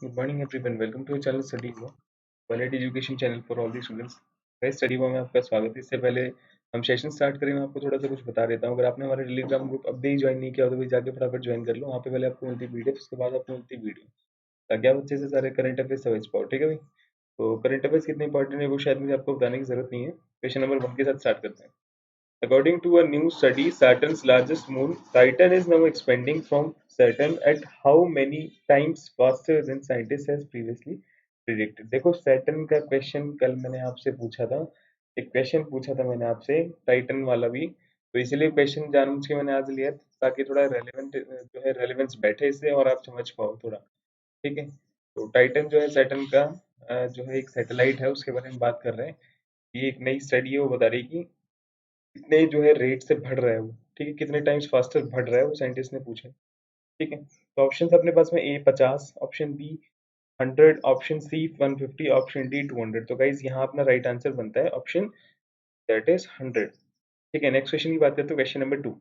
Good morning everyone. Welcome to your channel Study Hua, quality education channel for all the students. Guys study हुआ में आपका स्वागत है। इससे पहले हम सेशन स्टार्ट करें, मैं आपको थोड़ा सा कुछ बता देता हूँ। अगर आपने हमारे टेलीग्राम ग्रुप अब भी ज्वाइन नहीं किया हो तो भी जाके फटाफट ज्वाइन कर लो। वहाँ पे पहले आपको मिलती है पीडीएफ, उसके बाद आपको मिलती है वीडियो, ताकि आप अच्छे से सारे करंट अफेयर्स समझ पाओ। ठीक है भाई? तो करंट अफेयर्स कितने इंपॉर्टेंट है वो शायद मुझे आपको बताने की जरूरत नहीं है। क्वेश्चन नंबर 1 के साथ स्टार्ट करते हैं। According to a new study, Saturn's largest moon, Titan, is now expanding from Saturn at how many times faster than scientists has previously predicted? देखो सैटर्न का क्वेश्चन कल मैंने आपसे पूछा था, एक क्वेश्चन पूछा था मैंने आपसे टाइटन वाला भी, तो इसलिए क्वेश्चन जानबूझ के मैंने आज लिया ताकि थोड़ा रेलेवेंट जो है रेलेवेंस बैठे इससे और आप समझ पाओ थोड़ा। ठीक है? तो टाइटन जो है सैटर्न का जो है एक सैटेलाइट है, उसके बारे में बात कर रहे हैं। ये एक नई स्टडी है, वो बता रही कि कितने जो है रेट से बढ़ रहा है वो। ठीक है? कितने टाइम्स फास्टर बढ़ रहा है वो साइंटिस्ट ने पूछा। ठीक है? तो ऑप्शन अपने पास में A 50, option B 100, option C 150, option D 200। तो गाइज यहाँ अपना राइट आंसर बनता है ऑप्शन, दैट इज 100। ठीक है? नेक्स्ट क्वेश्चन की बात करते हैं, question number 2।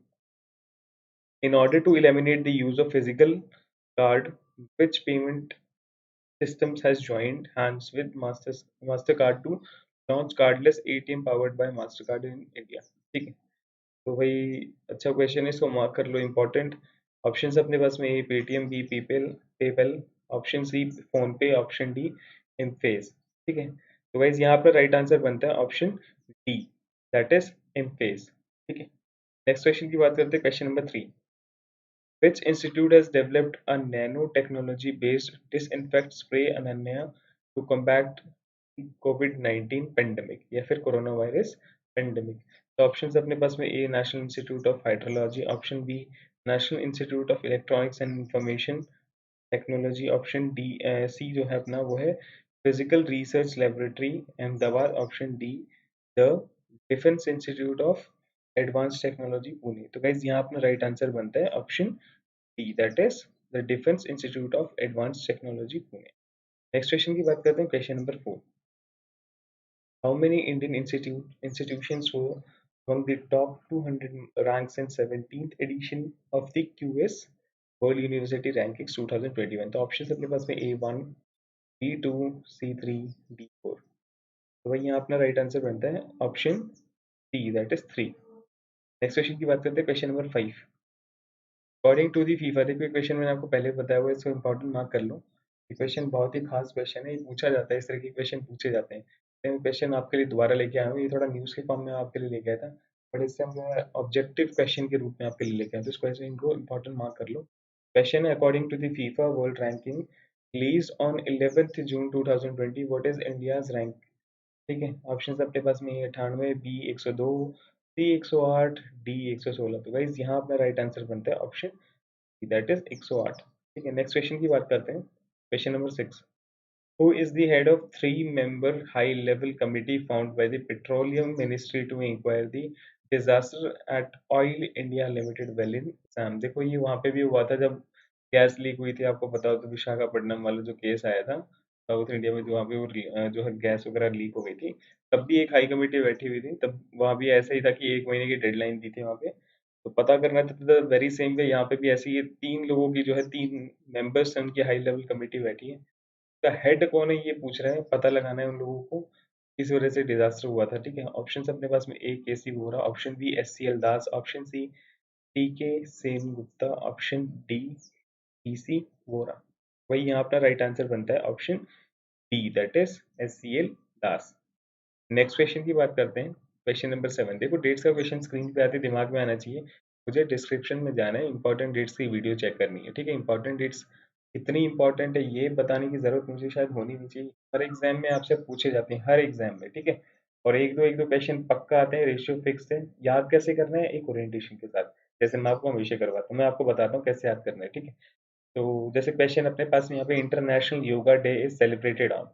In order to eliminate the use of physical card, which payment systems has joined hands with Mastercard to launch cardless ATM powered by Mastercard in India? ठीक है? तो भाई अच्छा क्वेश्चन है, इसको मार्क कर लो इम्पोर्टेंट। ऑप्शंस अपने पास में A Paytm, B PayPal PayPal, option C PhonePe, option D IMPS. ठीक है? तो गाइस यहाँ पर राइट आंसर बनता है ऑप्शन डी, दैट इज इमफेस। ठीक है? नेक्स्ट क्वेश्चन की बात करते हैं, question number 3। Which institute has developed a nanotechnology based disinfect spray Ananya to combat COVID-19 pandemic या फिर कोरोना वायरस पेंडेमिक? तो ऑप्शंस अपने पास में A national institute of hydrology, option B national institute of electronics and information technology, option D C जो है अपना वो है physical research laboratory Ahmedabad, option D the defence institute of advance technology Pune. तो गाइज यहाँ अपना राइट आंसर बनता है option D, that is the defence institute of advance technology Pune. Next question की बात करते हैं, question number 4। How many Indian institutions were among the top 200 ranks in 17th edition of the QS World University Rankings 2021? तो option अपने पास में A1, B2, C3, D4। तो वही यहाँ अपना राइट आंसर बनता है option D, that is 3। Next question की बात करते हैं, question number 5। According to the FIFA, देखो क्वेश्चन मैंने आपको पहले बताया हुआ है, इसको इंपॉर्टेंट मार्क कर लो। ये क्वेश्चन बहुत ही खास क्वेश्चन है, ये पूछा जाता है, इस तरह के क्वेश्चन पूछे जाते हैं। मैं क्वेश्चन आपके लिए दोबारा लेके आया हूँ, ये थोड़ा न्यूज़ के फॉर्म में आपके लिए लेके आया था, बट इससे हम जो है ऑब्जेक्टिव क्वेश्चन के रूप में आपके लिए लेके आए, तो इस क्वेश्चन को इंपॉर्टेंट मार्क कर लो। क्वेश्चन है, according to the FIFA world ranking release on 11 June 2020, what is India's rank? ठीक है? ऑप्शन अपने पास में 98, बी 102, सी 108, डी 116। तो गाइज यहाँ अपना राइट आंसर बनता है ऑप्शन, दैट इज 108। ठीक है? नेक्स्ट क्वेश्चन की बात करते हैं, question number 6। Who is the head of three-member high-level committee formed by the Petroleum Ministry to inquire the disaster at Oil India Limited well in Assam? देखो ये वहाँ पे भी हुआ था जब गैस लीक हुई थी, आपको पता हो तो विशाखापट्टनम वाला जो केस आया था साउथ इंडिया में, जो वहाँ पे वो जो है गैस वगैरह लीक हो गई थी, तब भी एक हाई कमेटी बैठी हुई थी। तब वहाँ भी ऐसा ही था कि 1 महीने की डेडलाइन दी थी वहाँ पे, तो पता करना था। तो वेरी सेम वे यहाँ पे भी ऐसे ही 3 लोगों की जो है 3 मेंबर्स हैं, उनकी हाई लेवल कमेटी बैठी है। का हेड कौन है ये पूछ रहे हैं, पता लगाना है उन लोगों को किस वजह से डिजास्टर हुआ था। ठीक है? ऑप्शन अपने पास में A K C Vora, option B S C L Das, option C T K Sen Gupta, option D P C Vora. वही यहाँ अपना राइट आंसर बनता है option D, that is S C L Das. Next question की बात करते हैं, क्वेश्चन नंबर 7। देखो डेट्स का क्वेश्चन स्क्रीन पे आते दिमाग में आना चाहिए, मुझे डिस्क्रिप्शन में जाना है, इंपॉर्टेंट डेट्स की वीडियो चेक करनी है। ठीक है? इंपॉर्टेंट डेट्स इतनी इंपॉर्टेंट है ये बताने की जरूरत मुझे शायद होनी नहीं चाहिए, हर एग्जाम में आपसे पूछे जाते हैं, हर एग्जाम में। ठीक है? और एक दो क्वेश्चन पक्का आते हैं, रेशियो फिक्स है। याद कैसे करना है? एक ओरिएंटेशन के साथ, जैसे मैं आपको हमेशा करवाता हूँ, मैं आपको बताता हूँ कैसे याद करना है। ठीक है? तो जैसे क्वेश्चन अपने पास में यहाँ पे international yoga day is celebrated on,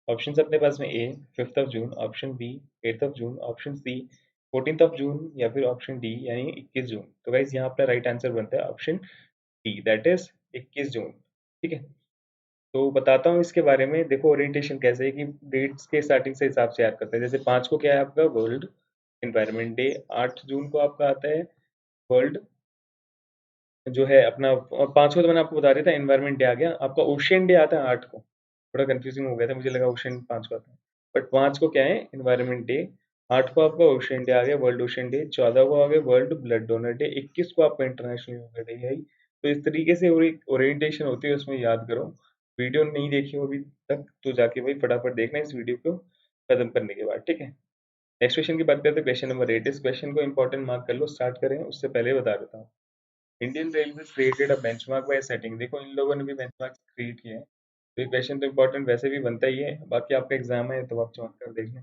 option अपने पास में ए 5 जून, ऑप्शन बी 8 जून, ऑप्शन सी 14 जून, या फिर ऑप्शन डी यानी 21 जून। तो गाइज यहाँ अपना राइट आंसर बनता है ऑप्शन डी, दैट इज 21 जून। ठीक है? तो बताता हूँ इसके बारे में। देखो ओरिएंटेशन कैसे है कि डेट्स के स्टार्टिंग से हिसाब से याद करते हैं। जैसे 5 को क्या है आपका वर्ल्ड एनवायरनमेंट डे, 8 जून को आपका आता है वर्ल्ड जो है अपना 5 को तो मैंने आपको बता दिया था, एनवायरनमेंट डे आ गया, आपका ओशियन डे आता है 8 को, थोड़ा कंफ्यूजिंग हो गया था, मुझे लगा ओशियन 5 को आता है, बट 5 को क्या है एनवायरनमेंट डे, 8 को आपका ओशियन डे आ गया, वर्ल्ड ओशियन डे, 14 को आ गया वर्ल्ड ब्लड डोनर डे, 21 को आपका इंटरनेशनल योगा डे है। तो इस तरीके से ओरिएंटेशन होती है, उसमें याद करो। वीडियो नहीं देखी हो अभी तक तो जाके भाई फटाफट देखना इस वीडियो को खत्म करने के बाद, ठीक है। नेक्स्ट क्वेश्चन की बात करते हैं, क्वेश्चन नंबर 8। इस क्वेश्चन को इंपॉर्टेंट मार्क कर लो, स्टार्ट करें उससे पहले बता देता हूँ। Indian railway created a benchmark bye setting, देखो इन लोगों ने भी बेंचमार्क क्रिएट किए हैं, तो ये क्वेश्चन तो इंपॉर्टेंट वैसे भी बनता ही है, बाकी आपका एग्जाम है तो आप चमक कर देख लें,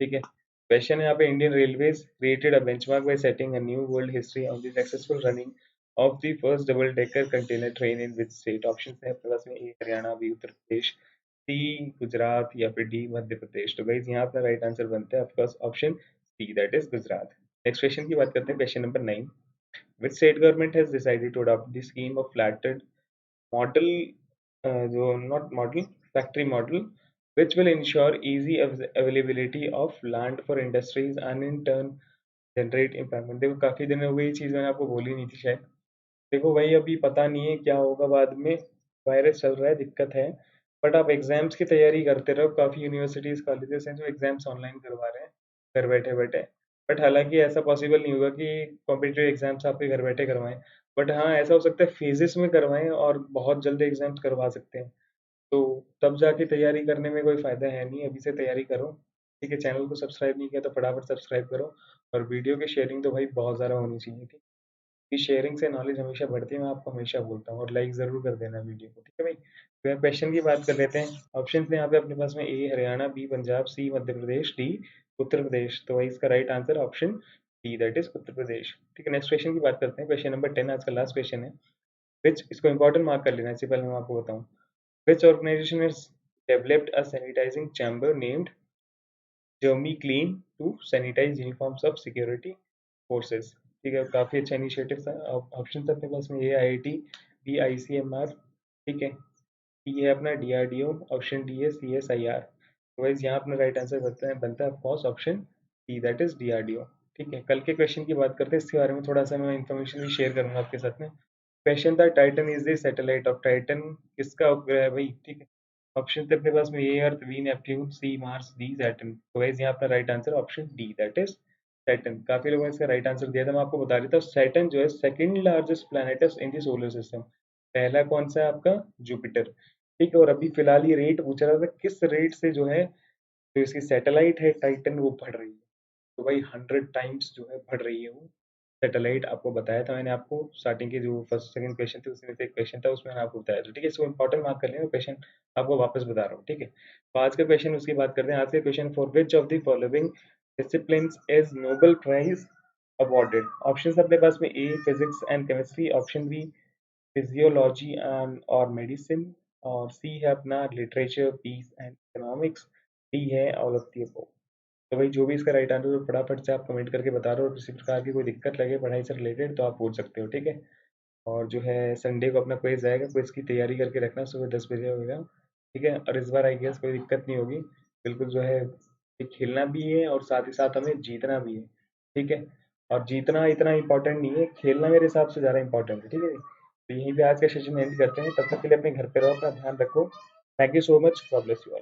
ठीक है। क्वेश्चन है यहाँ पे, Indian railways created a benchmark bye setting a new world history on the successful running of the first double decker container train in which state. Option है आपके पास में, ए हरियाणा, बी उत्तर प्रदेश, सी गुजरात या फिर डी मध्य प्रदेश। तो गाइज यहाँ अपना राइट आंसर बनता है of course option C, that is Gujarat. Next question की बात करते हैं, question number 9। Which state government has decided to adopt the scheme of flatted model, जो not model, factory model, which will ensure easy availability of land for industries and in turn generate employment। देखो काफी दिन हो गई, ये चीज मैंने आपको बोली नहीं थी शायद। देखो भाई अभी पता नहीं है क्या होगा बाद में, वायरस चल रहा है, दिक्कत है, बट आप एग्जाम्स की तैयारी करते रहो। काफ़ी यूनिवर्सिटीज़ कॉलेजेस हैं जो एग्जाम्स ऑनलाइन करवा रहे हैं घर बैठे बैठे, बट हालांकि ऐसा पॉसिबल नहीं होगा कि कॉम्पिटिटिव एग्जाम्स आपके घर बैठे करवाएं, बट हाँ ऐसा हो सकता है फेजेस में करवाएं और बहुत जल्द एग्जाम्स करवा सकते हैं, तो तब जाके तैयारी करने में कोई फ़ायदा है नहीं, अभी से तैयारी करो, ठीक है। चैनल को सब्सक्राइब नहीं किया तो फटाफट सब्सक्राइब करो, और वीडियो की शेयरिंग तो भाई बहुत ज़्यादा होनी चाहिए थी, कि शेयरिंग से नॉलेज हमेशा बढ़ती है, मैं आपको हमेशा बोलता हूँ, और लाइक ज़रूर कर देना वीडियो को, ठीक है भाई। तो क्वेश्चन की बात कर लेते हैं, ऑप्शन थे यहाँ पे अपने पास में, A Haryana, B Punjab, C Madhya Pradesh, D Uttar Pradesh. तो भाई इसका right answer option D, that is Uttar Pradesh, ठीक है। नेक्स्ट क्वेश्चन की बात करते हैं, क्वेश्चन नंबर 10 आज का लास्ट क्वेश्चन है, विच, इसको इंपॉर्टेंट मार्क कर लेना, इससे पहले मैं आपको बताऊँ, which organisation is developed a sanitising chamber named germy clean to sanitise uniforms of security forces, ठीक है। काफ़ी अच्छा इनिशिएटिव था। ऑप्शन था अपने पास में, ए IIT, बी ICMR, ठीक है, डी है अपना DRDO, ऑप्शन डी है CSIR। तो वाइज यहाँ अपना राइट आंसर बनता है of course option D, that is DRDO, ठीक है। कल के क्वेश्चन की बात करते हैं, इसके बारे में थोड़ा सा मैं इन्फॉर्मेशन भी शेयर करूंगा आपके साथ में। क्वेश्चन था, Titan is the satellite of, Titan किसका उपग्रह है भाई, ठीक है। ऑप्शन थे अपने पास में, ए अर्थ, बी नेपट्यून, सी मार्स, डी सैटर्न। तो गाइस यहाँ अपना right answer option D, that is Saturn. काफी लोगों ने इसका राइट आंसर दिया था, मैं आपको बता देता हूँ। सैटर्न जो है सेकंड लार्जेस्ट प्लैनेट है इन द सोलर सिस्टम, पहला कौन सा है आपका, जुपिटर, ठीक है। और अभी फिलहाल ये रेट पूछ रहा था, किस रेट से जो है जो इसकी सैटेलाइट है टाइटन वो बढ़ रही है, तो भाई 100 टाइम्स जो है बढ़ रही है वो सैटेलाइट। आपको बताया था मैंने, आपको स्टार्टिंग के जो फर्स्ट सेकंड क्वेश्चन थे उसमें से एक क्वेश्चन था, उसमें मैंने आपको बताया था, ठीक है। इसको इंपॉर्टेंट मार्क कर लेना, क्वेश्चन आपको वापस बता रहा हूँ, ठीक है। तो आज का क्वेश्चन उसकी बात करते हैं, आज का question, for which of the following discipline is Nobel prize awarded. Option अपने पास में, A physics and chemistry, option B physiology and और मेडिसिन, और सी है अपना literature, peace and economics, D है ऑल ऑफ दी अबव। तो भाई जो भी इसका राइट आंसर है फटाफट से आप कमेंट करके बता दो, और किसी प्रकार की कोई दिक्कत लगे पढ़ाई से रिलेटेड तो आप पूछ सकते हो, ठीक है। और जो है संडे को अपना क्विज आएगा, क्विज की तैयारी करके रखना, सुबह 10 बजे होगा, ठीक है। और इस बार आई गेस कोई दिक्कत नहीं होगी, बिल्कुल जो है ये खेलना भी है और साथ ही साथ हमें जीतना भी है, ठीक है। और जीतना इतना इंपॉर्टेंट नहीं है, खेलना मेरे हिसाब से ज़्यादा इंपॉर्टेंट है, ठीक है। तो यहीं पे आज का सेशन एंड करते हैं, तब तक के लिए अपने घर पे रहो, अपना ध्यान रखो। Thank you so much, God bless you all.